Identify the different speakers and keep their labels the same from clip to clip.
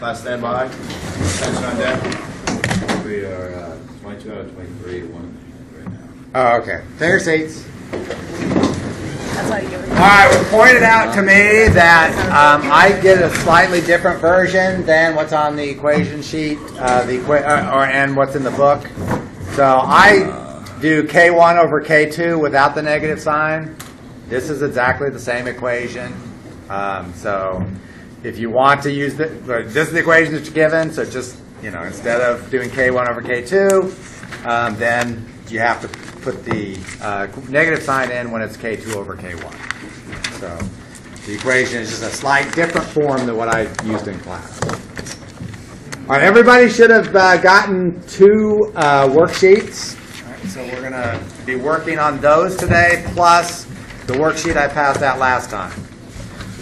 Speaker 1: Class standby. Attention on deck. We are 22 out of 23, one right now.
Speaker 2: Oh, okay. Take your seats.
Speaker 3: That's why you give it.
Speaker 2: All right, it was pointed out to me that I get a slightly different version than what's on the equation sheet, and what's in the book. So I do K1 over K2 without the negative sign. This is exactly the same equation. So if you want to use this is the equation that you're given. So just instead of doing K1 over K2, then you have to put the negative sign in when it's K2 over K1. So the equation is just a slight different form than what I used in class. All right, everybody should have gotten 2 worksheets. All right, so we're going to be working on those today, plus the worksheet I passed out last time.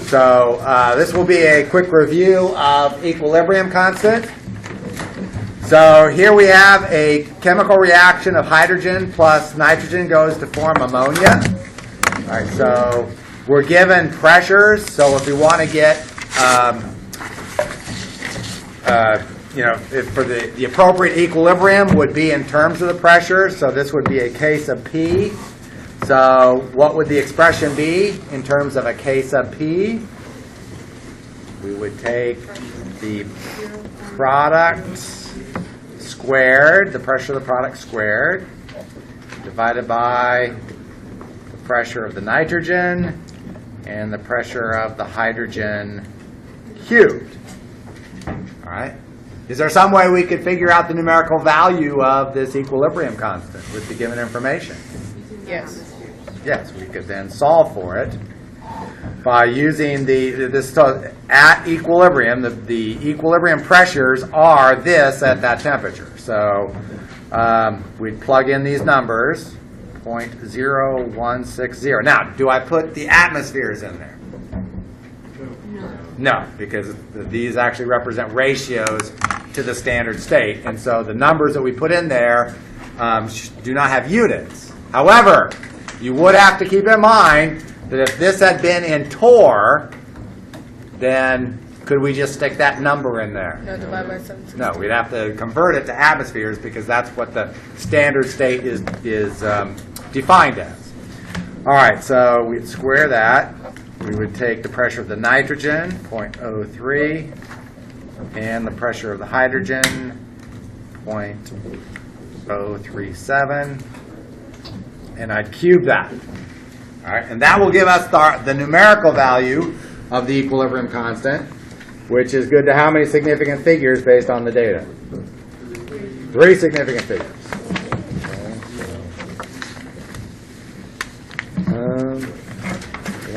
Speaker 2: So this will be a quick review of equilibrium constant. So here we have a chemical reaction of hydrogen plus nitrogen goes to form ammonia. All right, so we're given pressures. So if we want to get, if for the appropriate equilibrium would be in terms of the pressure. So this would be a case of P. So what would the expression be in terms of a case of P? We would take the product squared, the pressure of the product squared, divided by the pressure of the nitrogen and the pressure of the hydrogen cubed. All right. Is there some way we could figure out the numerical value of this equilibrium constant with the given information?
Speaker 3: Yes.
Speaker 2: Yes, we could then solve for it by using at equilibrium. The equilibrium pressures are this at that temperature. So we'd plug in these numbers, 0.0160. Now, do I put the atmospheres in there? No, because these actually represent ratios to the standard state. And so the numbers that we put in there do not have units. However, you would have to keep in mind that if this had been in torr, then could we just stick that number in there?
Speaker 3: No, divide by 760.
Speaker 2: No, we'd have to convert it to atmospheres because that's what the standard state is defined as. All right, so we'd square that. We would take the pressure of the nitrogen, 0.03, and the pressure of the hydrogen, 0.037. And I'd cube that. All right, and that will give us the numerical value of the equilibrium constant, which is good to how many significant figures based on the data? 3 significant figures.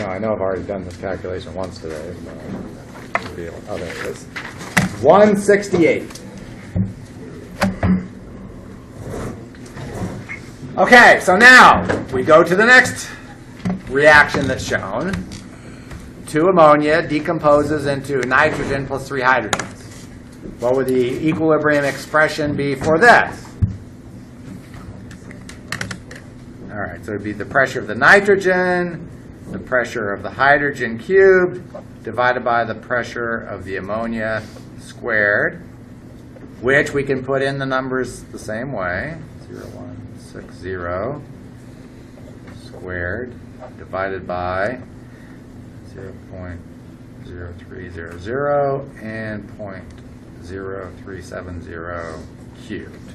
Speaker 2: I know I've already done this calculation once today. Oh, there it is. 168. Okay, so now we go to the next reaction that's shown. 2 ammonia decomposes into nitrogen plus 3 hydrogens. What would the equilibrium expression be for this? All right, so it would be the pressure of the nitrogen, the pressure of the hydrogen cubed, divided by the pressure of the ammonia squared, which we can put in the numbers the same way. 0.160 squared divided by 0.0300 and 0.0370 cubed.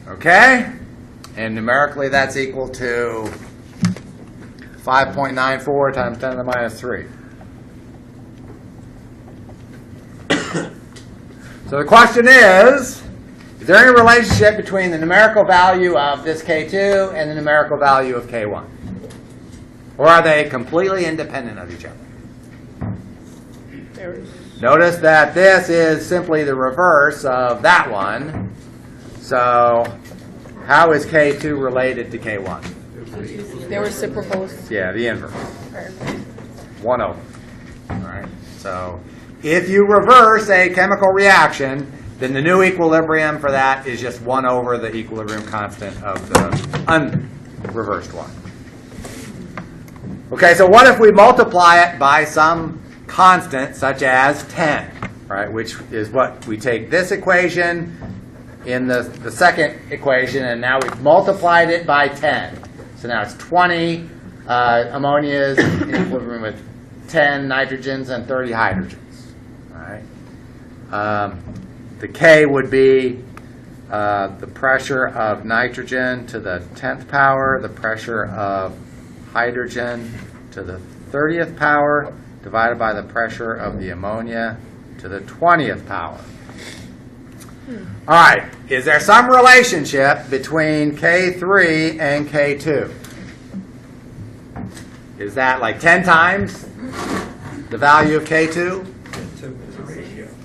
Speaker 2: Okay? And numerically that's equal to 5.94 times 10 to the minus 3. So the question is there any relationship between the numerical value of this K2 and the numerical value of K1? Or are they completely independent of each other? Notice that this is simply the reverse of that one. So how is K2 related to K1?
Speaker 3: They're reciprocals.
Speaker 2: Yeah, the inverse. 1 over. All right. So if you reverse a chemical reaction, then the new equilibrium for that is just 1 over the equilibrium constant of the unreversed one. Okay, so what if we multiply it by some constant such as 10? right, which is what we take this equation in the second equation, and now we've multiplied it by 10. So now it's 20 ammonias in equilibrium with 10 nitrogens and 30 hydrogens. All right. The K would be the pressure of nitrogen to the 10th power, the pressure of hydrogen to the 30th power, divided by the pressure of the ammonia to the 20th power. All right, is there some relationship between K3 and K2? Is that like 10 times the value of K2?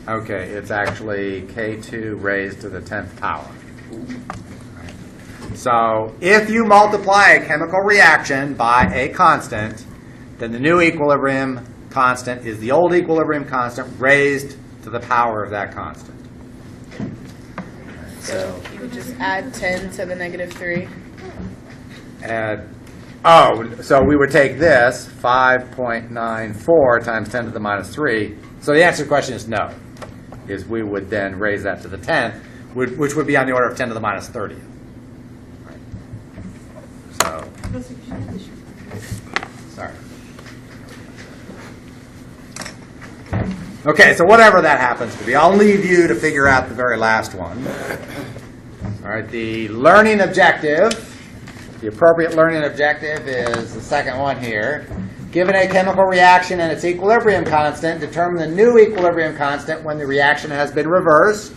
Speaker 2: Okay, it's actually K2 raised to the 10th power. So if you multiply a chemical reaction by a constant, then the new equilibrium constant is the old equilibrium constant raised to the power of that constant.
Speaker 3: So you would just add 10 to the negative 3.
Speaker 2: So we would take this, 5.94 times 10 to the minus 3. So the answer to the question is no, is we would then raise that to the 10th, which would be on the order of 10 to the minus 30. Right. So, sorry. Okay, so whatever that happens to be, I'll leave you to figure out the very last one. All right, the learning objective, the appropriate learning objective is the second one here. Given a chemical reaction and its equilibrium constant, determine the new equilibrium constant when the reaction has been reversed,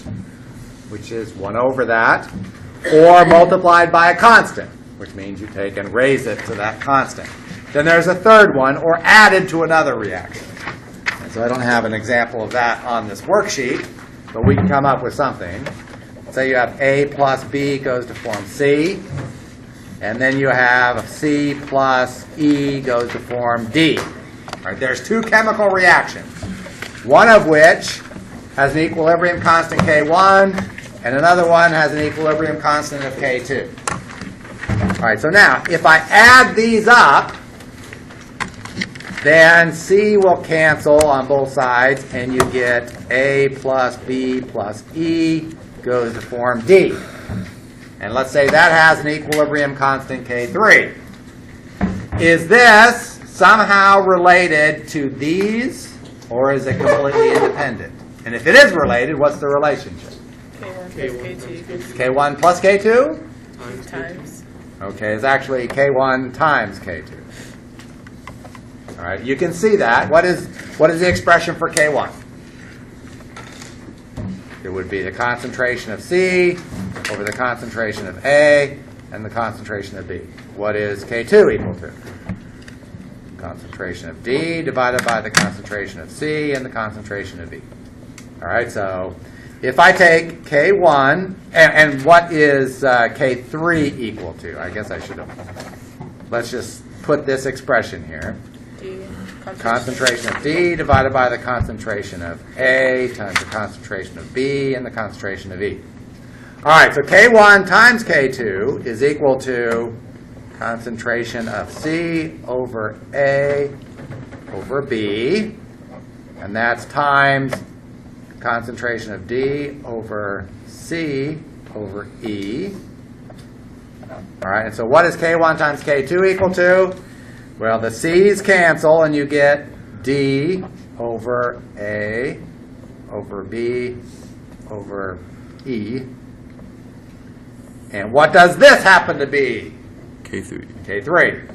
Speaker 2: which is 1 over that, or multiplied by a constant, which means you take and raise it to that constant. Then there's a third one, or added to another reaction. So I don't have an example of that on this worksheet, but we can come up with something. Say you have A plus B goes to form C, and then you have C plus E goes to form D. All right, there's two chemical reactions, one of which has an equilibrium constant K1, and another one has an equilibrium constant of K2. All right, so now if I add these up, then C will cancel on both sides, and you get A plus B plus E goes to form D. And let's say that has an equilibrium constant K3. Is this somehow related to these, or is it completely independent? And if it is related, what's the relationship?
Speaker 3: K1 plus K2
Speaker 2: K1 plus K2?
Speaker 3: times.
Speaker 2: Okay, it's actually K1 times K2. All right, you can see that. What is the expression for K1? It would be the concentration of C over the concentration of A and the concentration of B. What is K2 equal to? Concentration of D divided by the concentration of C and the concentration of B. All right, so if I take K1, and what is K3 equal to? I guess I should have. Let's just put this expression here.
Speaker 3: D.
Speaker 2: Concentration of D divided by the concentration of A times the concentration of B and the concentration of E. All right, so K1 times K2 is equal to concentration of C over A over B, and that's times concentration of D over C over E. All right, and so what is K1 times K2 equal to? Well, the C's cancel, and you get D over A over B over E. And what does this happen to be?
Speaker 4: K3.
Speaker 2: K3.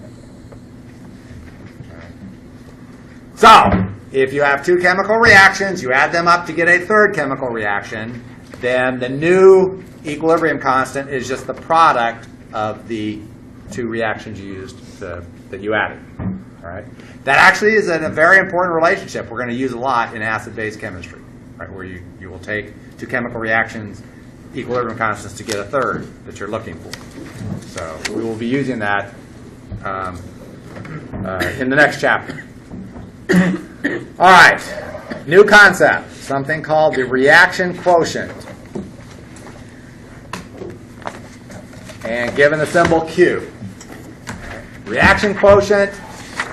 Speaker 2: So, if you have two chemical reactions, you add them up to get a third chemical reaction, then the new equilibrium constant is just the product of the two reactions you used that you added. All right? That actually is a very important relationship we're going to use a lot in acid-base chemistry, right? Where you will take two chemical reactions, equilibrium constants, to get a third that you're looking for. So we will be using that in the next chapter. All right, new concept, something called the reaction quotient. And given the symbol Q. Reaction quotient,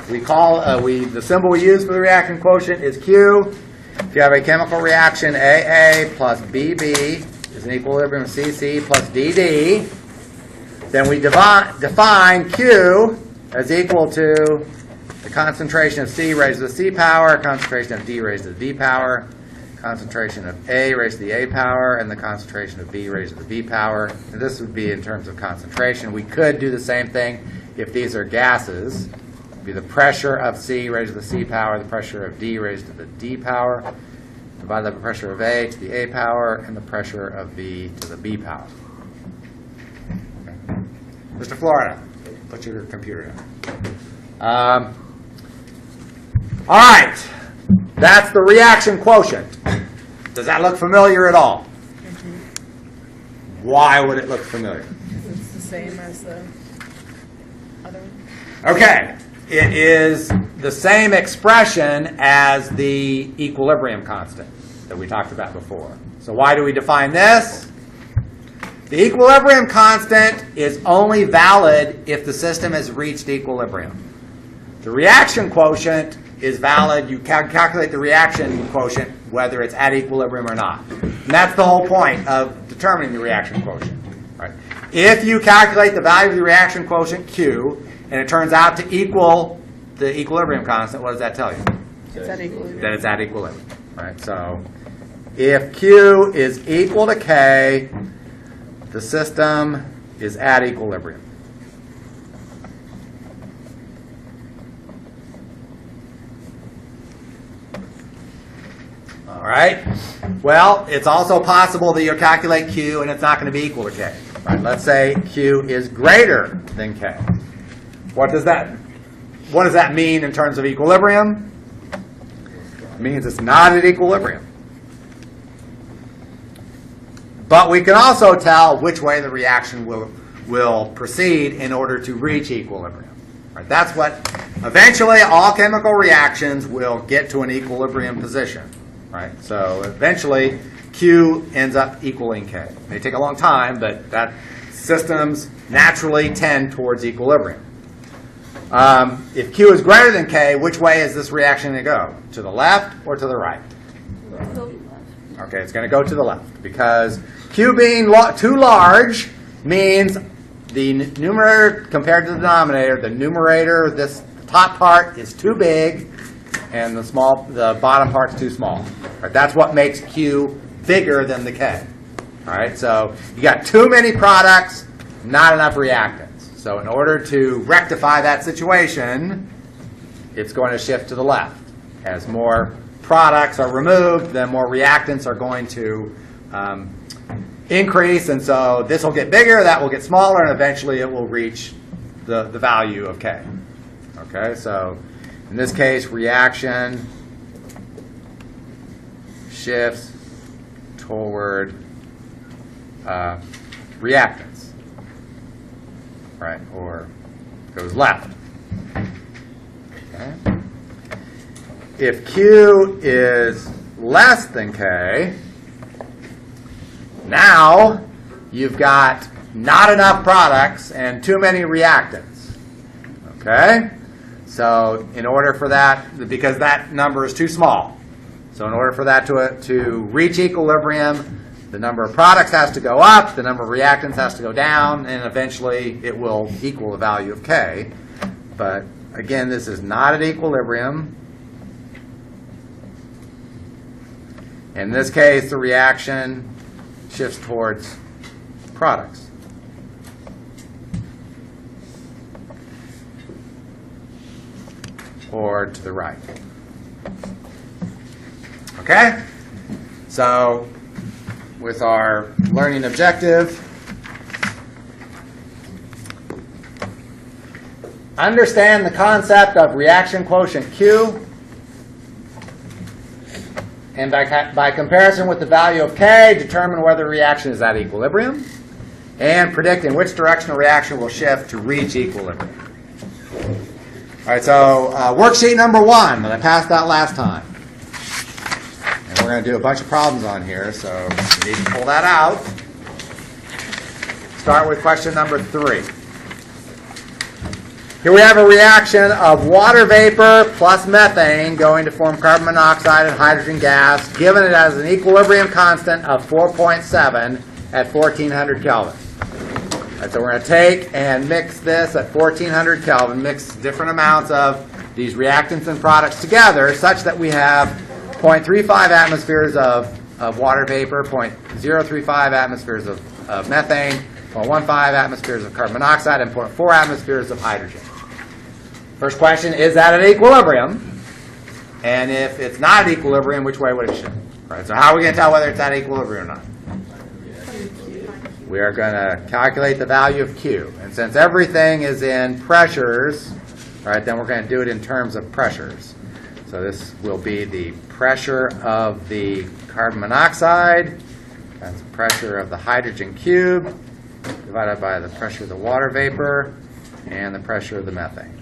Speaker 2: the symbol we use for the reaction quotient is Q. If you have a chemical reaction AA plus BB is an equilibrium of CC plus DD, then we define Q as equal to the concentration of C raised to the C power, concentration of D raised to the D power, concentration of A raised to the A power, and the concentration of B raised to the B power. And this would be in terms of concentration. We could do the same thing if these are gases. It would be the pressure of C raised to the C power, the pressure of D raised to the D power, divided by the pressure of A to the A power, and the pressure of B to the B power. Okay. Mr. Florida, put your computer down. All right, that's the reaction quotient. Does that look familiar at all? Why would it look familiar?
Speaker 3: Because it's the same as the other one.
Speaker 2: Okay, it is the same expression as the equilibrium constant that we talked about before. So why do we define this? The equilibrium constant is only valid if the system has reached equilibrium. The reaction quotient is valid. You calculate the reaction quotient whether it's at equilibrium or not. And that's the whole point of determining the reaction quotient. Right? If you calculate the value of the reaction quotient, Q, and it turns out to equal the equilibrium constant, what does that tell you?
Speaker 3: It's at equilibrium.
Speaker 2: That it's at equilibrium. Right? So if Q is equal to K, the system is at equilibrium. All right. Well, it's also possible that you'll calculate Q and it's not going to be equal to K. Right? Let's say Q is greater than K. What does that mean in terms of equilibrium? It means it's not at equilibrium. But we can also tell which way the reaction will proceed in order to reach equilibrium. Right? That's what eventually all chemical reactions will get to an equilibrium position. Right? So eventually Q ends up equaling K. It may take a long time, but that systems naturally tend towards equilibrium. If Q is greater than K, which way is this reaction going to go? To the left or to the right? Okay, it's going to go to the left because Q being too large means the numerator compared to the denominator, the numerator, this top part is too big, and the bottom part's too small. Right? That's what makes Q bigger than the K. All right, so you got too many products, not enough reactants. So in order to rectify that situation, it's going to shift to the left. As more products are removed, then more reactants are going to increase, and so this will get bigger, that will get smaller, and eventually it will reach the value of K. Okay, so in this case, reaction shifts toward reactants, right, or goes left. Okay. If Q is less than K, now you've got not enough products and too many reactants. Okay? So in order for that, because that number is too small, so in order for that to reach equilibrium, the number of products has to go up, the number of reactants has to go down, and eventually it will equal the value of K. But again, this is not at equilibrium. In this case, the reaction shifts towards products. Or to the right. Okay? So, with our learning objective, understand the concept of reaction quotient Q, and by comparison with the value of K, determine whether the reaction is at equilibrium, and predict in which direction a reaction will shift to reach equilibrium. All right, so worksheet number 1 that I passed out last time. And we're going to do a bunch of problems on here, so you need to pull that out. Start with question number 3. Here we have a reaction of water vapor plus methane going to form carbon monoxide and hydrogen gas, given it as an equilibrium constant of 4.7 at 1400 Kelvin. All right, so we're going to take and mix this at 1400 Kelvin, mix different amounts of these reactants and products together such that we have 0.35 atmospheres of water vapor, 0.035 atmospheres of methane, 0.15 atmospheres of carbon monoxide, and 0.4 atmospheres of hydrogen. First question, is that at equilibrium? And if it's not at equilibrium, which way would it shift? Right, so how are we going to tell whether it's at equilibrium or not? We are going to calculate the value of Q. And since everything is in pressures, right, then we're going to do it in terms of pressures. So this will be the pressure of the carbon monoxide, that's the pressure of the hydrogen cube, divided by the pressure of the water vapor, and the pressure of the methane.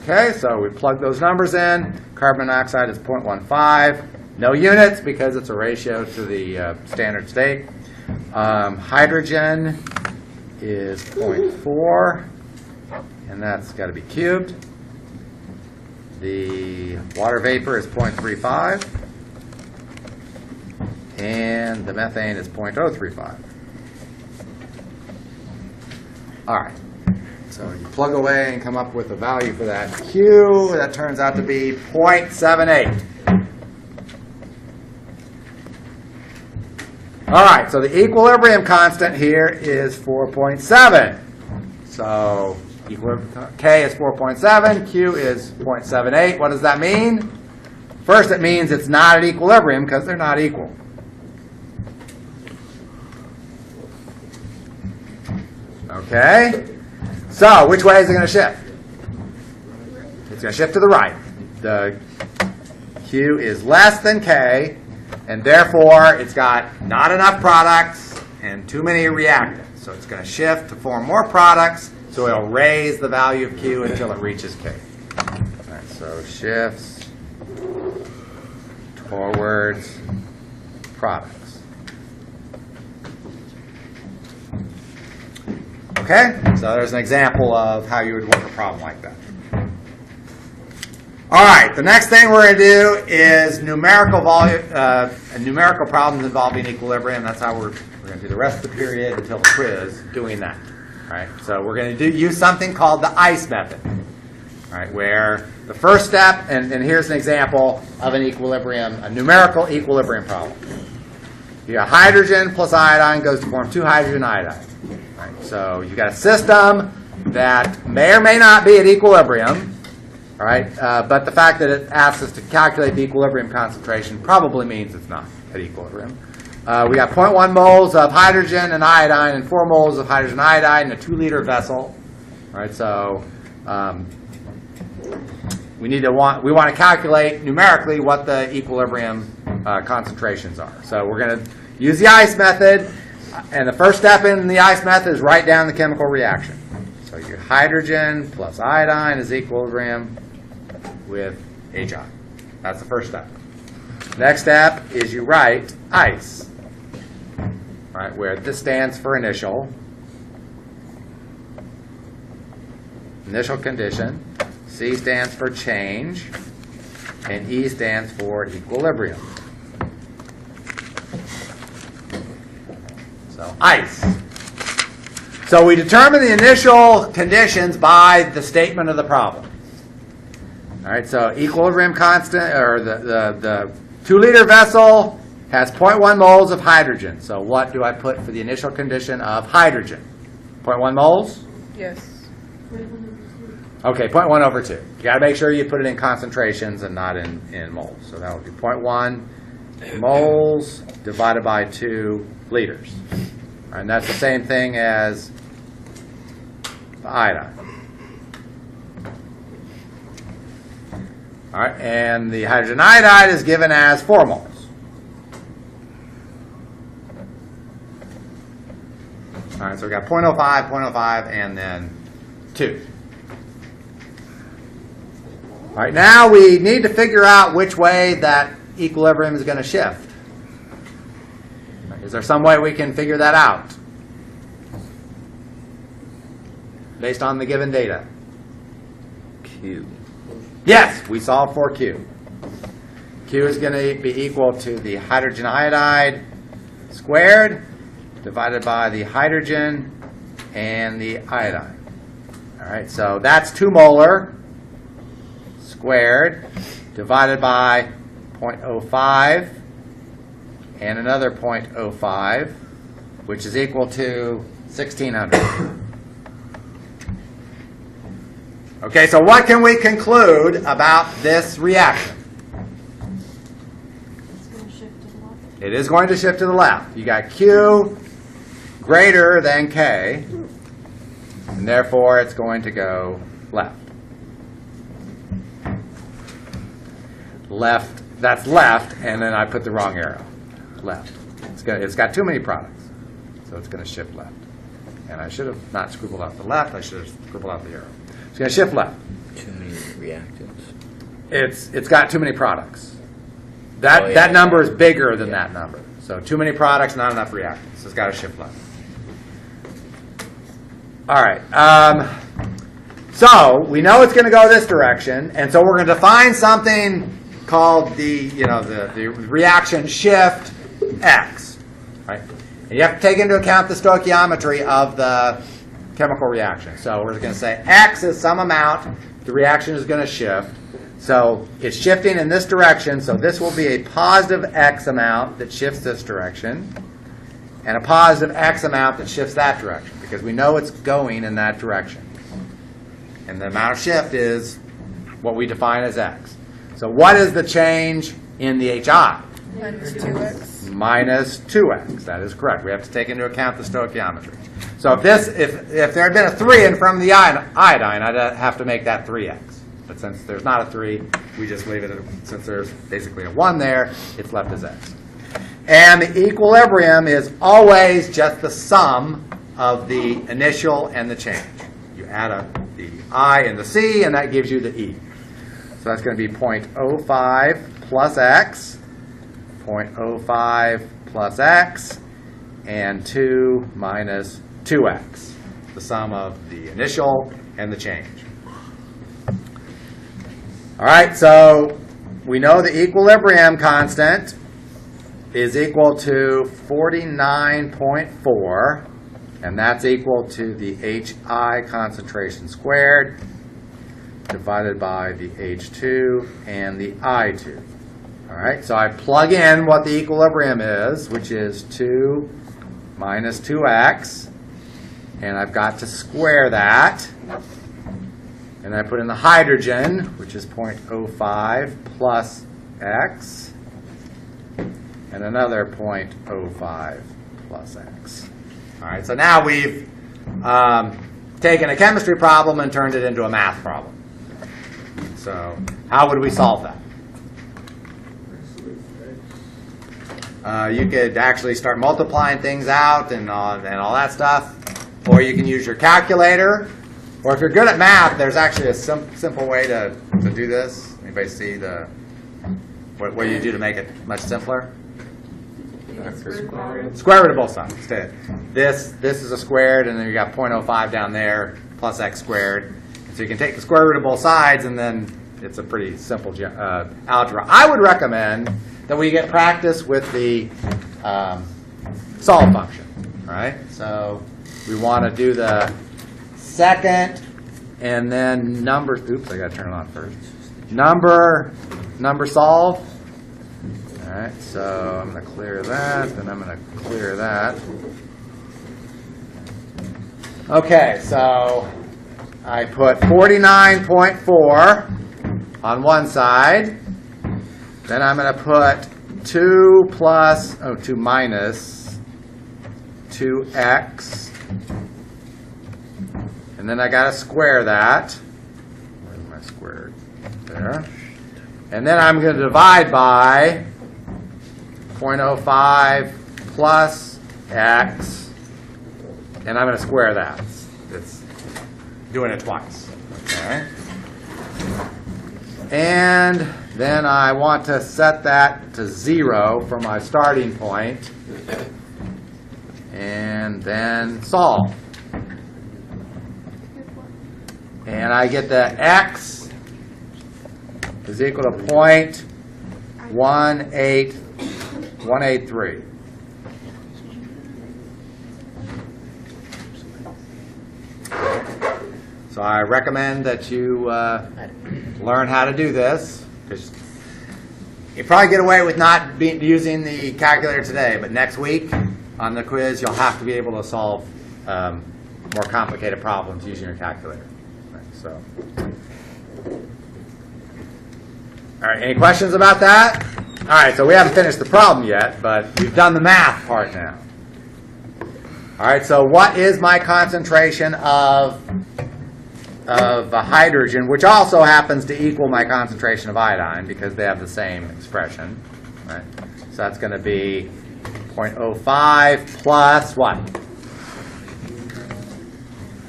Speaker 2: Okay, so we plug those numbers in. Carbon monoxide is 0.15. No units because it's a ratio to the standard state. Hydrogen is 0.4, and that's got to be cubed. The water vapor is 0.35, and the methane is 0.035. All right. So you plug away and come up with a value for that Q. That turns out to be 0.78. All right, so the equilibrium constant here is 4.7. So K is 4.7, Q is 0.78. What does that mean? First, it means it's not at equilibrium because they're not equal. Okay? So, which way is it going to shift? It's going to shift to the right. The Q is less than K, and therefore it's got not enough products and too many reactants. So it's going to shift to form more products, so it'll raise the value of Q until it reaches K. All right, so shifts towards products. Okay, so there's an example of how you would work a problem like that. All right, the next thing we're going to do is numerical problems involving equilibrium. That's how we're going to do the rest of the period until the quiz doing that. All right, so we're going to use something called the ICE method. All right, where the first step, and here's an example of an equilibrium, a numerical equilibrium problem. You got hydrogen plus iodine goes to form 2 hydrogen iodine. Right, so you got a system that may or may not be at equilibrium, all right, but the fact that it asks us to calculate the equilibrium concentration probably means it's not at equilibrium. We got 0.1 moles of hydrogen and iodine and 4 moles of hydrogen iodide in a 2-liter vessel. All right, so we want to calculate numerically what the equilibrium concentrations are. So we're going to use the ICE method. And the first step in the ICE method is write down the chemical reaction. So your hydrogen plus iodine is equilibrium with HI. That's the first step. Next step is you write ICE, right, where this stands for initial condition, C stands for change, and E stands for equilibrium. So ICE. So we determine the initial conditions by the statement of the problem. All right, so equilibrium constant, or the 2-liter vessel has 0.1 moles of hydrogen. So what do I put for the initial condition of hydrogen? 0.1 moles?
Speaker 3: Yes.
Speaker 2: Okay, 0.1 over 2. You got to make sure you put it in concentrations and not in moles. So that would be 0.1 moles divided by 2 liters. And that's the same thing as the iodine. All right, and the hydrogen iodide is given as 4 moles. All right, so we got 0.05, 0.05, and then 2. All right, now we need to figure out which way that equilibrium is going to shift. Is there some way we can figure that out? based on the given data?
Speaker 4: Q.
Speaker 2: Yes, we solved for Q. Q is going to be equal to the hydrogen iodide squared divided by the hydrogen and the iodine. All right, so that's 2 molar squared divided by 0.05 and another 0.05, which is equal to 1,600. Okay, so what can we conclude about this reaction?
Speaker 5: It's going to shift to the left.
Speaker 2: It is going to shift to the left. You got Q greater than K, and therefore it's going to go left. Left, that's left, and then I put the wrong arrow. Left. It's got too many products, so it's going to shift left. And I should have not scribbled out the left, I should have scribbled out the arrow. It's going to shift left.
Speaker 4: Too many reactants.
Speaker 2: It's got too many products. That number is bigger than that number. So too many products, not enough reactants. So it's got to shift left. All right. So we know it's going to go this direction, and so we're going to define something called the reaction shift X. Right? And you have to take into account the stoichiometry of the chemical reaction. So we're going to say X is some amount the reaction is going to shift. So it's shifting in this direction, so this will be a positive X amount that shifts this direction, and a positive X amount that shifts that direction, because we know it's going in that direction. And the amount of shift is what we define as X. So what is the change in the HI?
Speaker 3: Minus 2x.
Speaker 2: Minus 2x. That is correct. We have to take into account the stoichiometry. So if there had been a 3 in front of the iodine, I'd have to make that 3x. But since there's not a 3, we just leave it, since there's basically a 1 there, it's left as x. And the equilibrium is always just the sum of the initial and the change. You add up the I and the C, and that gives you the E. So that's going to be 0.05 plus x, 0.05 plus x, and 2 minus 2x, the sum of the initial and the change. All right, so we know the equilibrium constant is equal to 49.4, and that's equal to the HI concentration squared divided by the H2 and the I2. All right, so I plug in what the equilibrium is, which is 2 minus 2x, and I've got to square that. And I put in the hydrogen, which is 0.05 plus x, and another 0.05 plus x. All right, so now we've taken a chemistry problem and turned it into a math problem. So how would we solve that? You could actually start multiplying things out and all that stuff, or you can use your calculator. Or if you're good at math, there's actually a simple way to do this. Anybody see what you do to make it much simpler? Square root of both sides. This is a squared, and then you got 0.05 down there plus x squared. So you can take the square root of both sides, and then it's a pretty simple algebra. I would recommend that we get practice with the solve function. All right. So we want to do the second, and then number. Oops, I got to turn it on first. Number solve. All right, so I'm going to clear that, then I'm going to clear that. Okay, so I put 49.4 on one side. Then I'm going to put 2 minus 2x. And then I got to square that. Where's my squared? There. And then I'm going to divide by 0.05 plus x. And I'm going to square that. It's doing it twice. Okay. And then I want to set that to 0 for my starting point. And then solve. And I get that x is equal to 0.18183. So I recommend that you learn how to do this, because you probably get away with not using the calculator today, but next week on the quiz you'll have to be able to solve more complicated problems using your calculator. Right, so, all right, any questions about that? All right, so we haven't finished the problem yet, but we've done the math part now. All right, so what is my concentration of a hydrogen, which also happens to equal my concentration of iodine because they have the same expression, right? So that's going to be 0.05 plus what?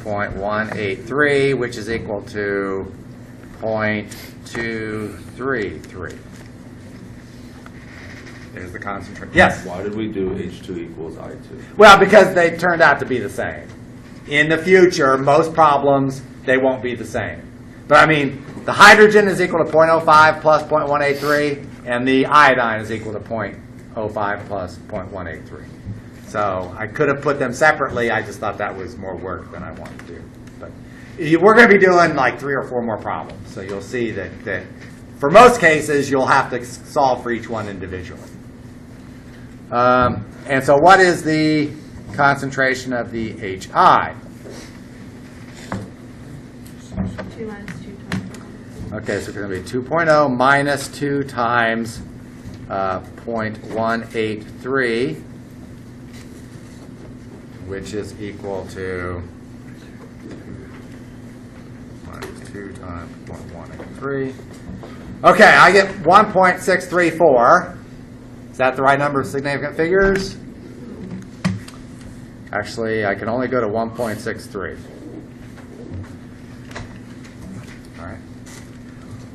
Speaker 2: 0.183, which is equal to 0.233. There's the concentration. Yes?
Speaker 1: Why did we do H2 equals I2?
Speaker 2: Well, because they turned out to be the same. In the future, most problems, they won't be the same. But I mean, the hydrogen is equal to 0.05 plus 0.183, and the iodine is equal to 0.05 plus 0.183. So I could have put them separately. I just thought that was more work than I wanted to do. But we're going to be doing like 3 or 4 more problems. So you'll see that for most cases, you'll have to solve for each one individually. And so what is the concentration of the HI?
Speaker 5: 2 minus 2 times.
Speaker 2: Okay, so it's going to be 2.0 minus 2 times 0.183, which is equal to minus 2 times 0.183. Okay, I get 1.634. Is that the right number of significant figures? Actually, I can only go to 1.63. All right.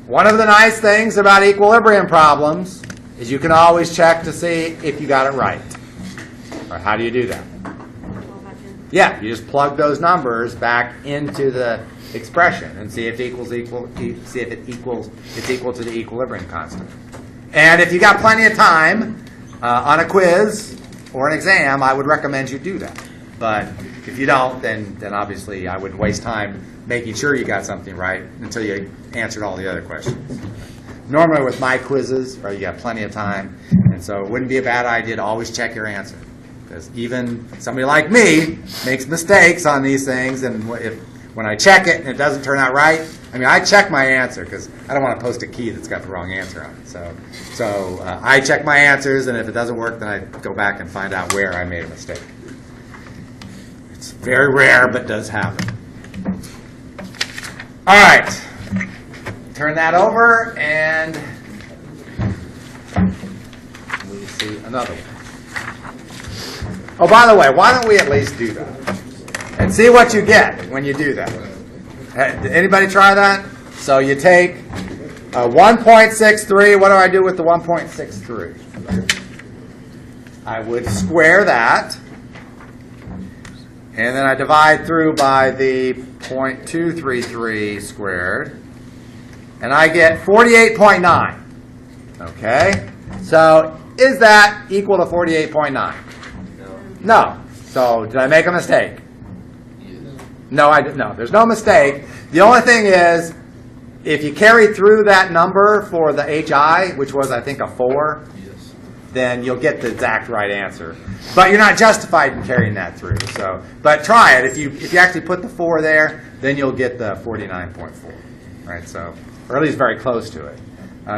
Speaker 2: One of the nice things about equilibrium problems is you can always check to see if you got it right. Or how do you do that? Yeah, you just plug those numbers back into the expression and see if it's equal to the equilibrium constant. And if you got plenty of time on a quiz or an exam, I would recommend you do that. But if you don't, then obviously I wouldn't waste time making sure you got something right until you answered all the other questions. Normally with my quizzes, you got plenty of time, and so it wouldn't be a bad idea to always check your answer. Because even somebody like me makes mistakes on these things, and when I check it and it doesn't turn out right, I check my answer because I don't want to post a key that's got the wrong answer on it. So I check my answers, and if it doesn't work, then I go back and find out where I made a mistake. It's very rare, but does happen. All right. Turn that over, and we see another one. Oh, by the way, why don't we at least do that? And see what you get when you do that. Did anybody try that? So you take 1.63. What do I do with the 1.63? I would square that. And then I divide through by the 0.233 squared. And I get 48.9. Okay? So is that equal to 48.9? No. So did I make a mistake? No, I didn't. No, there's no mistake. The only thing is, if you carry through that number for the HI, which was, I think, a 4, then you'll get the exact right answer. But you're not justified in carrying that through. But try it. If you actually put the 4 there, then you'll get the 49.4. Right? So, or at least very close to it.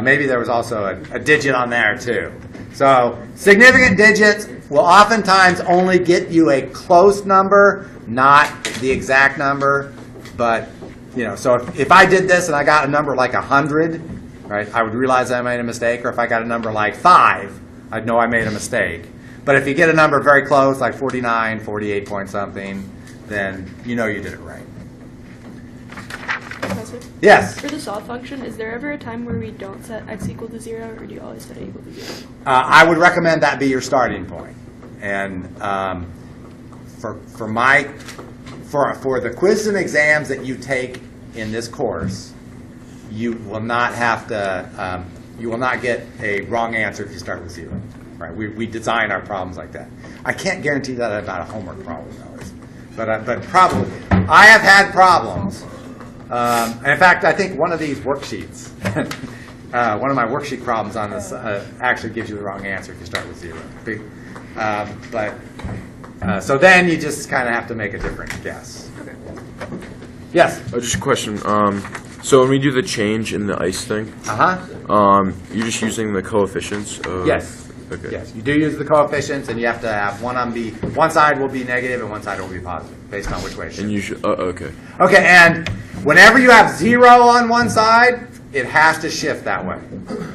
Speaker 2: Maybe there was also a digit on there too. So significant digits will oftentimes only get you a close number, not the exact number. But so if I did this and I got a number like 100, right, I would realize I made a mistake. Or if I got a number like 5, I'd know I made a mistake. But if you get a number very close, like 49, 48 point something, then you know you did it right.
Speaker 3: Professor?
Speaker 2: Yes?
Speaker 3: For the solve function, is there ever a time where we don't set x equal to 0, or do you always set it equal to 0?
Speaker 2: I would recommend that be your starting point. And for the quizzes and exams that you take in this course, you will not have to, you will not get a wrong answer if you start with 0. Right? We design our problems like that. I can't guarantee that about a homework problem, though. But probably. I have had problems. And in fact, I think one of these worksheets, one of my worksheet problems on this actually gives you the wrong answer if you start with 0. So then you just kind of have to make a different guess. Yes?
Speaker 6: Just a question. So when we do the change in the ice thing, you're just using the coefficients?
Speaker 2: Yes.
Speaker 6: Okay.
Speaker 2: Yes, you do use the coefficients, and you have to have one side will be negative and one side will be positive, based on which way it shifts.
Speaker 6: And you should, okay.
Speaker 2: Okay, and whenever you have 0 on one side, it has to shift that way,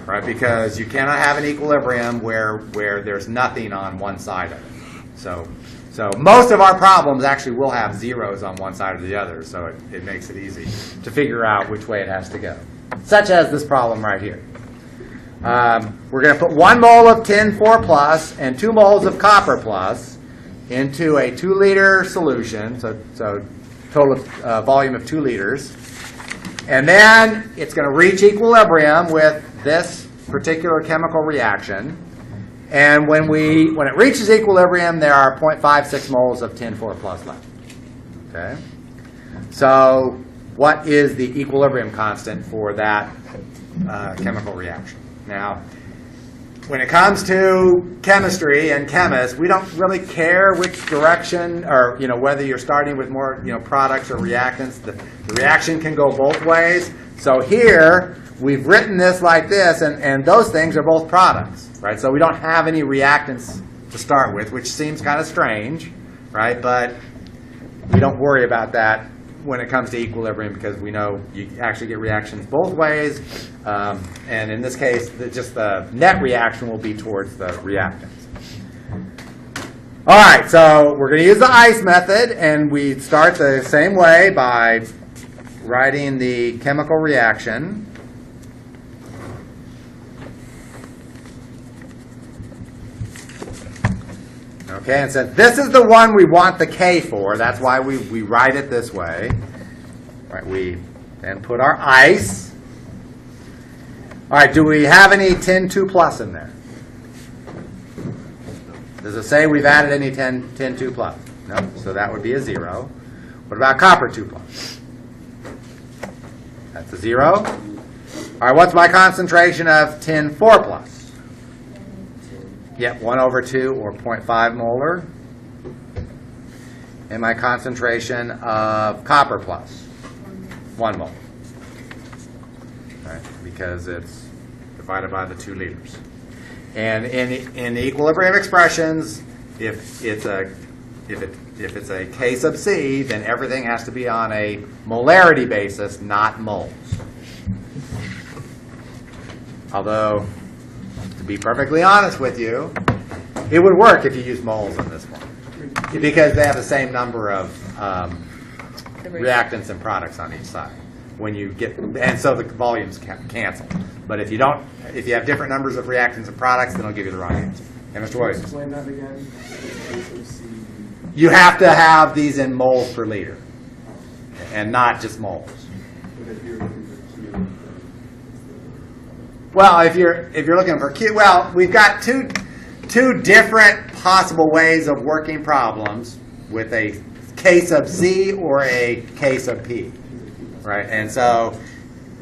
Speaker 2: right? Because you cannot have an equilibrium where there's nothing on one side of it. So most of our problems actually will have zeros on one side or the other, so it makes it easy to figure out which way it has to go. Such as this problem right here. We're going to put 1 mole of tin 4 plus and 2 moles of copper plus into a 2-liter solution, so total volume of 2 liters. And then it's going to reach equilibrium with this particular chemical reaction. And when it reaches equilibrium, there are 0.56 moles of tin 4 plus left. Okay? So what is the equilibrium constant for that chemical reaction? Now, when it comes to chemistry and chemists, we don't really care which direction, or whether you're starting with more products or reactants. The reaction can go both ways. So here we've written this like this, and those things are both products, right? So we don't have any reactants to start with, which seems kind of strange, right? But we don't worry about that when it comes to equilibrium, because we know you actually get reactions both ways, and in this case, just the net reaction will be towards the reactants. All right, so we're going to use the ice method, and we start the same way by writing the chemical reaction. Okay, and since this is the one we want the K for, that's why we write it this way. Right, we then put our ice. All right, do we have any tin 2 plus in there? Does it say we've added any tin 2 plus? No, so that would be a 0. What about copper 2 plus? That's a 0. All right, what's my concentration of tin 4 plus? Yep, 1/2 or 0.5 molar. And my concentration of copper plus, 1 mole. Right, because it's divided by the 2 liters. And in the equilibrium expressions, if it's a K sub C, then everything has to be on a molarity basis, not moles. Although, to be perfectly honest with you, it would work if you used moles on this one, because they have the same number of reactants and products on each side. When you get, and so the volumes cancel. But if you have different numbers of reactants and products, then it'll give you the wrong answer. And Mr. Williams,
Speaker 7: Explain that again.
Speaker 2: you have to have these in moles per liter, and not just moles. Well, if you're looking for Q, well, we've got two different possible ways of working problems with a K sub C or a K sub P, right? And so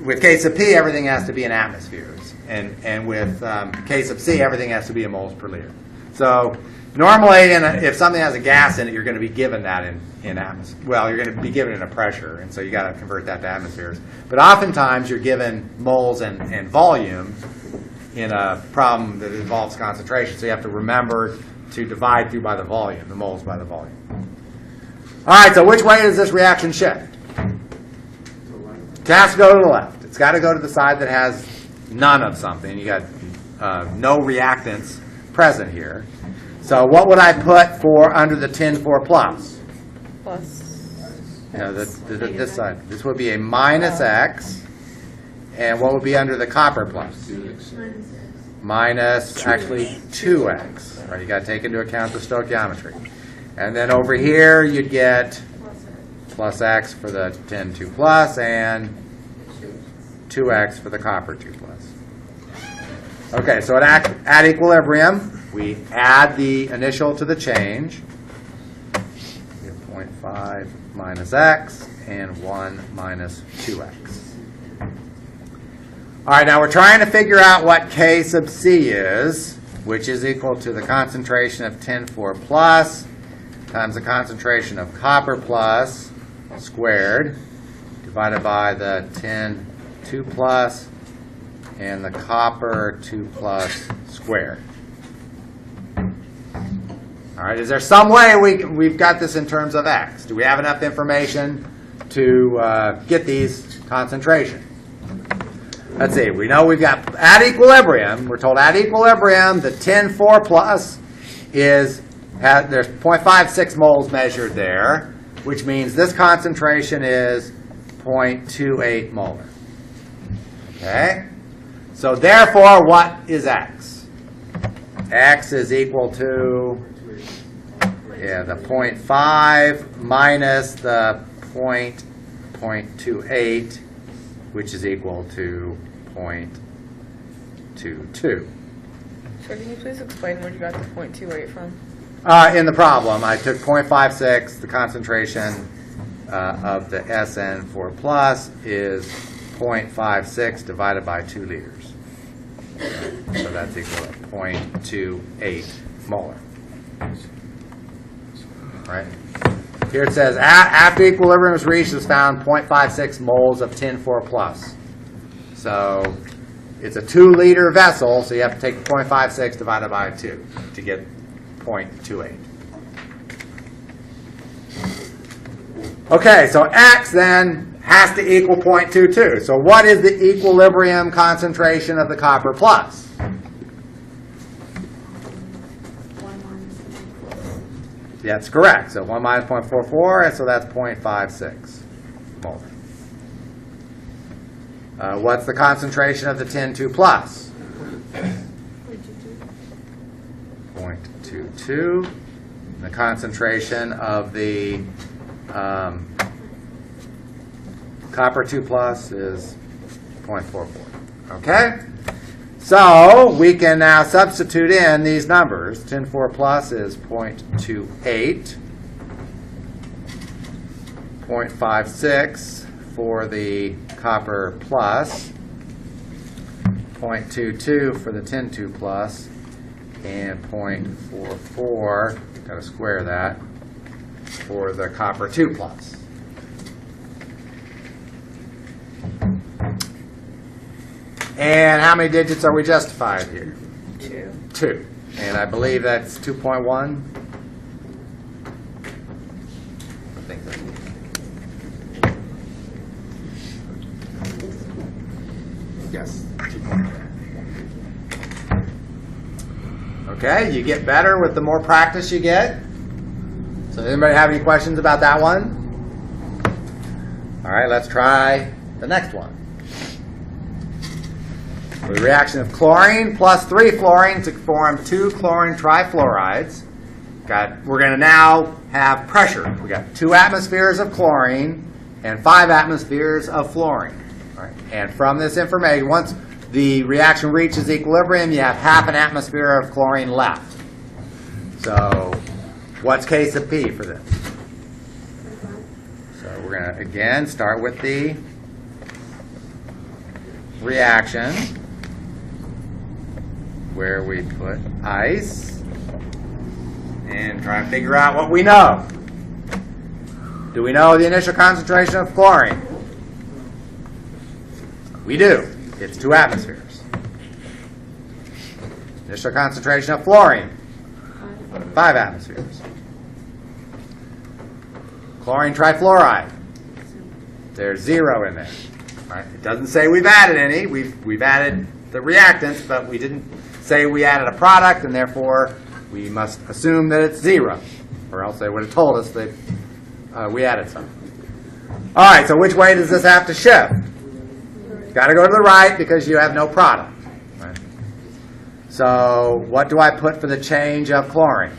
Speaker 2: with K sub P, everything has to be in atmospheres, and with K sub C, everything has to be in moles per liter. So normally, if something has a gas in it, you're going to be given that in atmosphere. Well, you're going to be given it in a pressure, and so you got to convert that to atmospheres. But oftentimes, you're given moles and volume in a problem that involves concentration. So you have to remember to divide through by the volume, the moles by the volume. All right. So which way does this reaction shift? It has to go to the left. It's got to go to the side that has none of something. You got no reactants present here. So what would I put for under the tin 4 plus?
Speaker 5: Plus.
Speaker 2: No, this side. This would be a minus X. And what would be under the copper plus? Minus, actually, 2X. Right, you got to take into account the stoichiometry. And then over here, you'd get plus X for the tin 2 plus, and 2X for the copper 2 plus. Okay, so at equilibrium, we add the initial to the change. We have 0.5 minus X and 1 minus 2X. All right, now we're trying to figure out what K sub C is, which is equal to the concentration of tin 4 plus times the concentration of copper plus squared divided by the tin 2 plus and the copper 2 plus squared. All right, is there some way we've got this in terms of X? Do we have enough information to get these concentrations? Let's see, we know we've got at equilibrium, we're told at equilibrium the tin 4 plus there's 0.56 moles measured there, which means this concentration is 0.28 molar. Okay? So therefore, what is X? X is equal to the 0.5 minus the 0.28, which is equal to 0.22.
Speaker 5: So can you please explain where you got the 0.28 from?
Speaker 2: In the problem, I took 0.56, the concentration of the SN4 plus is 0.56 divided by 2 liters. So that's equal to 0.28 molar. Right? Here it says, after equilibrium is reached, is found 0.56 moles of tin 4 plus. So it's a 2-liter vessel, so you have to take 0.56 divided by 2 to get 0.28. Okay, so X then has to equal 0.22. So what is the equilibrium concentration of the copper plus? That's correct. So 1 minus 0.44, and so that's 0.56 molar. What's the concentration of the tin 2 plus? 0.22. The concentration of the copper 2 plus is 0.44. Okay? So we can now substitute in these numbers. Tin 4 plus is 0.28. 0.56 for the copper plus. 0.22 for the tin 2 plus. And 0.44, got to square that, for the copper 2 plus. And how many digits are we justified here?
Speaker 5: 2.
Speaker 2: 2. And I believe that's 2.1. I think that's yes, 2.1. Okay, you get better with the more practice you get. So does anybody have any questions about that one? All right, let's try the next one. For the reaction of chlorine plus 3 fluorine to form 2 chlorine trifluorides, we're going to now have pressure. We got 2 atmospheres of chlorine and 5 atmospheres of fluorine. All right. And from this information, once the reaction reaches equilibrium, you have half an atmosphere of chlorine left. So what's K sub P for this? So we're going to, again, start with the reaction where we put ice and try to figure out what we know. Do we know the initial concentration of chlorine? We do. It's 2 atmospheres. Initial concentration of fluorine, 5 atmospheres. Chlorine trifluoride, there's 0 in there. Right? It doesn't say we've added any. We've added the reactants, but we didn't say we added a product, and therefore we must assume that it's 0, or else they would have told us that we added some. All right, so which way does this have to shift? Got to go to the right because you have no product. Right? So what do I put for the change of chlorine?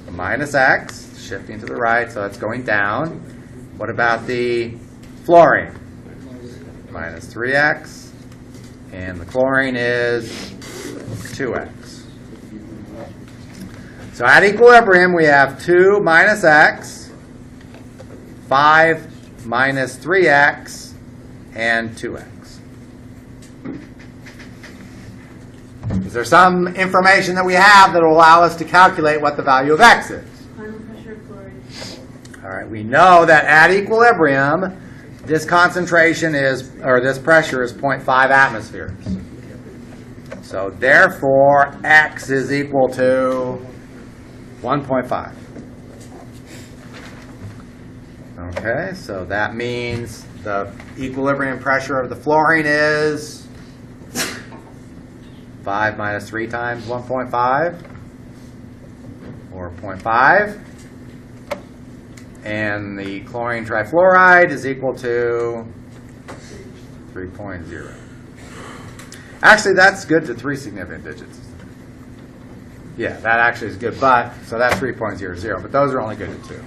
Speaker 2: Minus X, shifting to the right, so it's going down. What about the fluorine? Minus 3x. And the chlorine is 2x. So at equilibrium, we have 2 minus x, 5 minus 3x, and 2x. Is there some information that we have that will allow us to calculate what the value of x is?
Speaker 3: Final pressure of chlorine.
Speaker 2: All right, we know that at equilibrium, this concentration is, or this pressure is 0.5 atmospheres. So therefore, x is equal to 1.5. Okay, so that means the equilibrium pressure of the fluorine is 5 minus 3 times 1.5, or 0.5. And the chlorine trifluoride is equal to 3.0. Actually, that's good to 3 significant digits. Yeah, that actually is good, but, so that's 3.00, but those are only good at 2.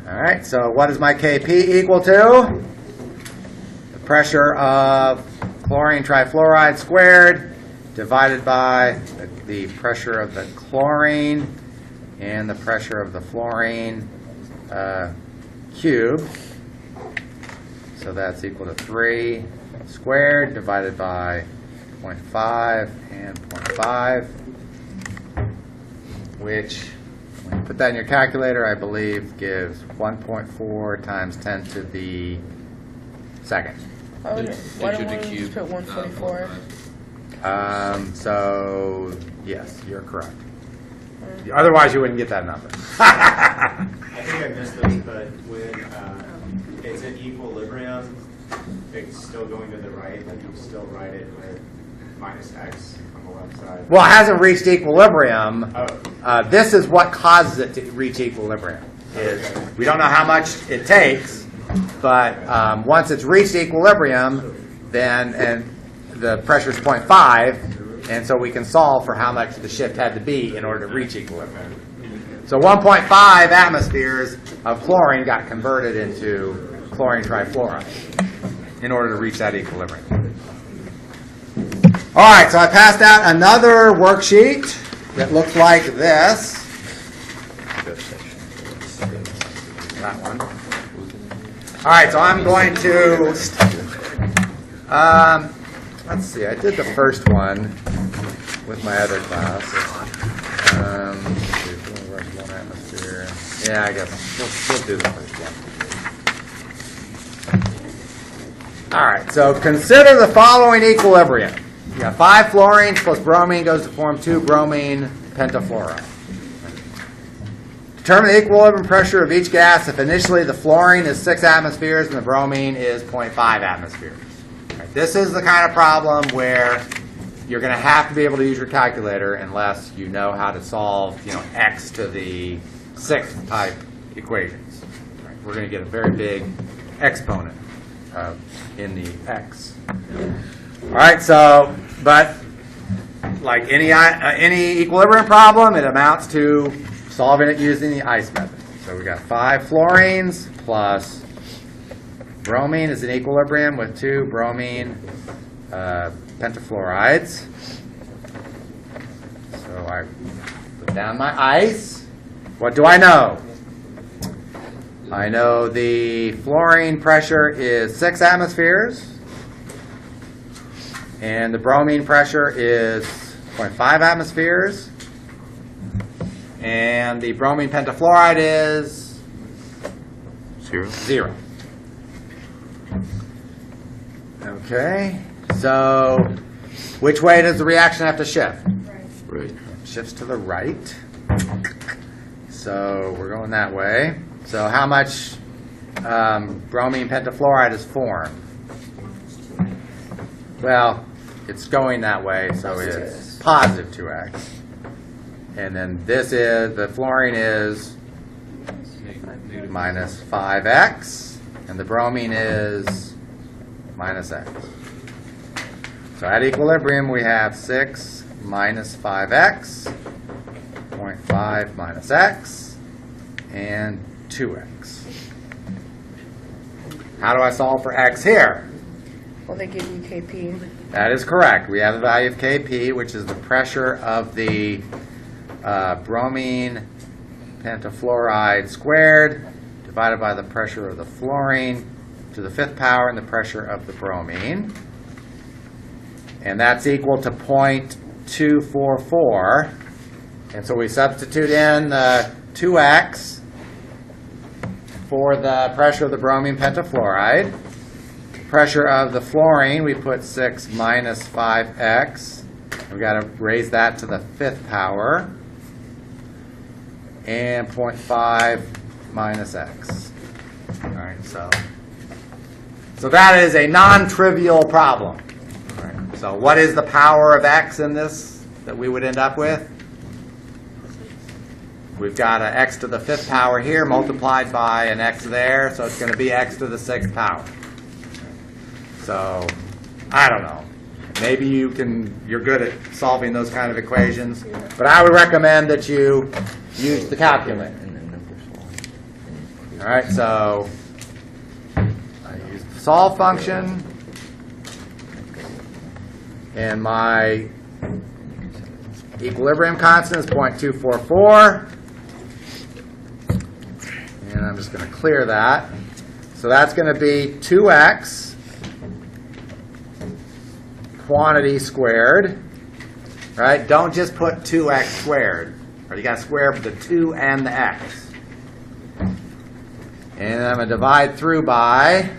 Speaker 2: All right, so what is my Kp equal to? The pressure of chlorine trifluoride squared divided by the pressure of the chlorine and the pressure of the fluorine cubed. So that's equal to 3 squared divided by 0.5 and 0.5, which, when you put that in your calculator, I believe gives 1.4 times 10 to the second.
Speaker 5: Why don't we just put 144?
Speaker 2: So, yes, you're correct. Otherwise, you wouldn't get that number.
Speaker 1: I think I missed this, but when it's in equilibrium, it's still going to the right, like you still write it with minus x on the left side.
Speaker 2: Well, it hasn't reached equilibrium.
Speaker 1: Oh.
Speaker 2: This is what causes it to reach equilibrium. Is we don't know how much it takes, but once it's reached equilibrium, then and the pressure is 0.5, and so we can solve for how much the shift had to be in order to reach equilibrium. So 1.5 atmospheres of chlorine got converted into chlorine trifluoride in order to reach that equilibrium. All right, so I passed out another worksheet that looks like this. That one. All right, so I'm going to, let's see, I did the first one with my other class. One atmosphere. Yeah, I guess we'll do the first one. All right, so consider the following equilibrium. You have 5 fluorines plus bromine goes to form 2 bromine pentafluoride. Determine the equilibrium pressure of each gas if initially the fluorine is 6 atmospheres and the bromine is 0.5 atmospheres. Right, this is the kind of problem where you're going to have to be able to use your calculator unless you know how to solve, x to the 6th type equations. Right, we're going to get a very big exponent in the x. All right, so, but like any equilibrium problem, it amounts to solving it using the ice method. So we got 5 fluorines plus bromine is in equilibrium with 2 bromine pentafluorides. So I put down my ice. What do I know? I know the fluorine pressure is 6 atmospheres. And the bromine pressure is 0.5 atmospheres. And the bromine pentafluoride is 0. Okay, so which way does the reaction have to shift?
Speaker 6: Right.
Speaker 2: Shifts to the right. So we're going that way. So how much bromine pentafluoride is formed? Well, it's going that way, so it's positive 2x. And then this is, the fluorine is minus 5x, and the bromine is minus x. So at equilibrium, we have 6 minus 5x, 0.5 minus x, and 2x. How do I solve for x here?
Speaker 5: Well, they give you KP.
Speaker 2: That is correct. We have the value of Kp, which is the pressure of the bromine pentafluoride squared divided by the pressure of the fluorine to the 5th power and the pressure of the bromine. And that's equal to 0.244. And so we substitute in 2x for the pressure of the bromine pentafluoride. Pressure of the fluorine, we put 6 minus 5x. We've got to raise that to the 5th power. And 0.5 minus x. All right, so that is a non-trivial problem. All right, so what is the power of x in this that we would end up with? We've got an x to the 5th power here multiplied by an x there, so it's going to be x to the 6th power. So, I don't know. Maybe you're good at solving those kind of equations, but I would recommend that you use the calculator. All right, so I use the solve function, and my equilibrium constant is 0.244, and I'm just going to clear that. So that's going to be 2x quantity squared, right? Don't just put 2x squared. Right? You got to square the 2 and the x. And I'm going to divide through by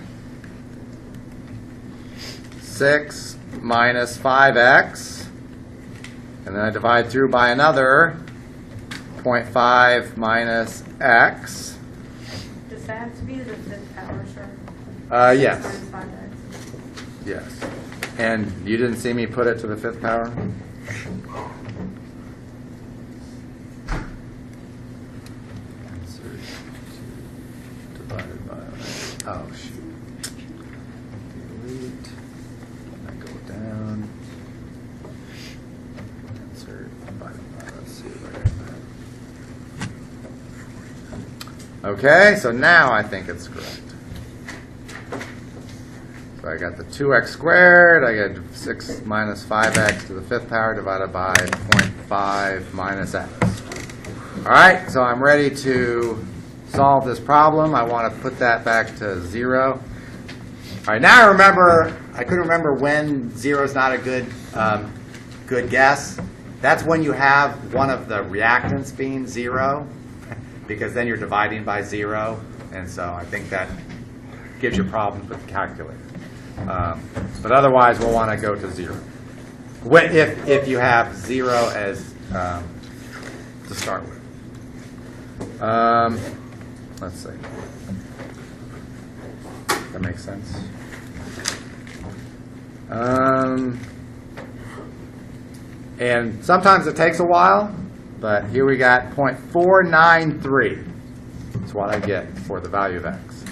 Speaker 2: 6 minus 5x. And then I divide through by another 0.5 minus x.
Speaker 7: Does that have to be to the 5th power, sir?
Speaker 2: Yes.
Speaker 7: Times 5x.
Speaker 2: Yes. And you didn't see me put it to the 5th power? Divided by, oh shoot. Delete. I go down. Insert. Divided by, let's see if I got that. Okay, so now I think it's correct. So I got the 2x squared, I got 6 minus 5x to the 5th power divided by 0.5 minus x. All right, so I'm ready to solve this problem. I want to put that back to 0. All right, now I couldn't remember when 0 is not a good guess. That's when you have one of the reactants being 0, because then you're dividing by 0, and so I think that gives you problems with the calculator. But otherwise, we'll want to go to 0. If you have 0 as to start with. Let's see. That makes sense. And sometimes it takes a while, but here we got 0.493. That's what I get for the value of x.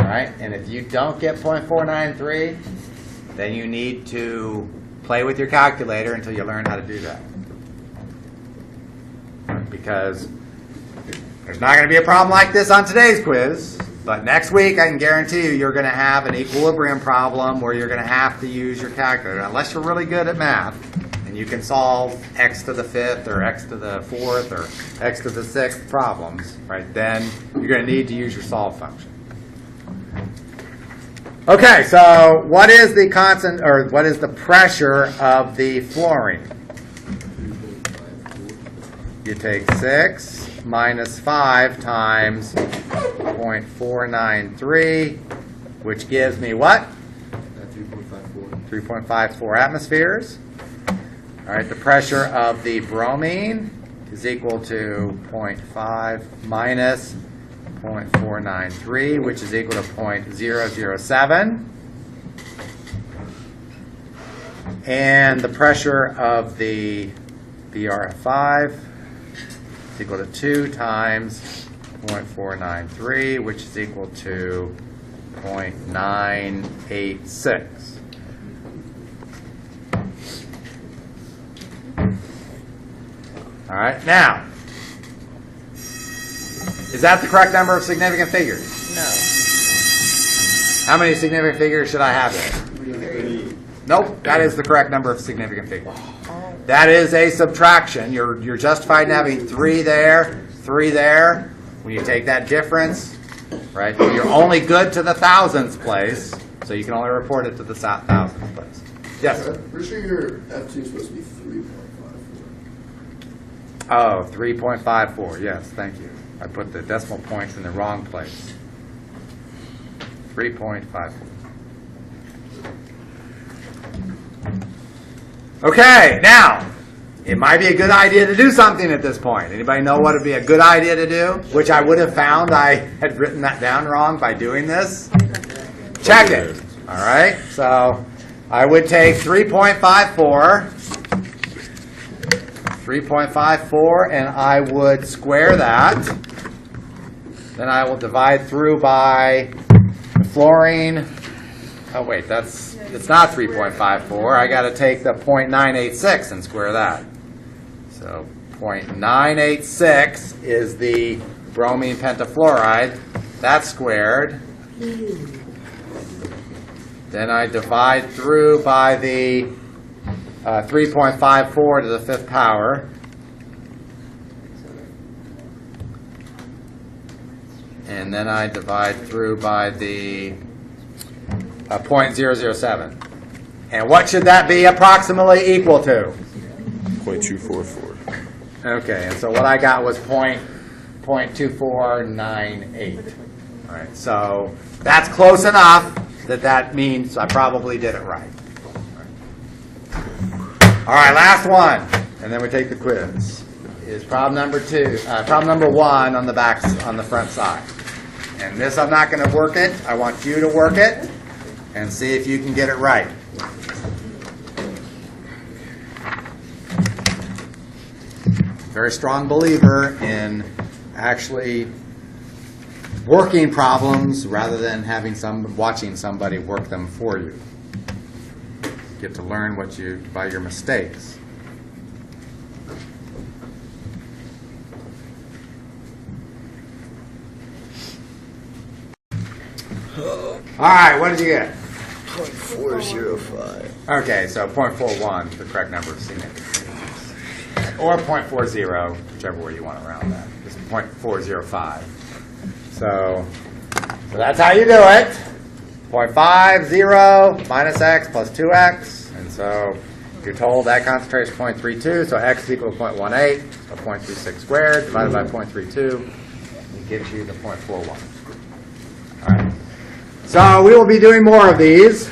Speaker 2: All right, and if you don't get 0.493, then you need to play with your calculator until you learn how to do that. Because there's not going to be a problem like this on today's quiz, but next week I can guarantee you're going to have an equilibrium problem where you're going to have to use your calculator, unless you're really good at math and you can solve x to the 5th or x to the 4th or x to the 6th problems, right? Then you're going to need to use your solve function. Okay, so what is the constant, or what is the pressure of the fluorine? You take 6 minus 5 times 0.493, which gives me what? 3.54 atmospheres. All right, the pressure of the bromine is equal to 0.5 minus 0.493, which is equal to 0.007. And the pressure of the BRF5 is equal to 2 times 0.493, which is equal to 0.986. All right, now, is that the correct number of significant figures?
Speaker 5: No.
Speaker 2: How many significant figures should I have there? Nope, that is the correct number of significant figures. That is a subtraction. You're justified in having 3 there, 3 there. When you take that difference, right, you're only good to the thousandths place, so you can only report it to the thousandths place. Yes, sir?
Speaker 8: I'm pretty sure your F2 is supposed to be 3.54.
Speaker 2: Oh, 3.54, yes, thank you. I put the decimal points in the wrong place. 3.54. Okay, now, it might be a good idea to do something at this point. Anybody know what would be a good idea to do? Which I would have found I had written that down wrong by doing this. Check it. All right, so I would take 3.54, and I would square that. Then I will divide through by fluorine. Oh wait, it's not 3.54. I got to take the 0.986 and square that. So 0.986 is the bromine pentafluoride. That's squared. Then I divide through by the 3.54 to the 5th power. And then I divide through by the 0.007. And what should that be approximately equal to?
Speaker 6: 0.244.
Speaker 2: Okay, and so what I got was 0.2498. All right, so that's close enough that means I probably did it right. All right, last one, and then we take the quiz. Is problem number 1 on the back, on the front side. And this, I'm not going to work it. I want you to work it and see if you can get it right. Very strong believer in actually working problems rather than watching somebody work them for you. Get to learn by your mistakes. All right, what did you get?
Speaker 4: 0.405.
Speaker 2: Okay, so 0.41 is the correct number of significant figures. Or 0.40, whichever way you want to round that. It's 0.405. So that's how you do it. 0.50 minus x plus 2x. And so you're told that concentration is 0.32, so x is equal to 0.18, so 0.36 squared divided by 0.32. It gives you the 0.41. All right. So we will be doing more of these.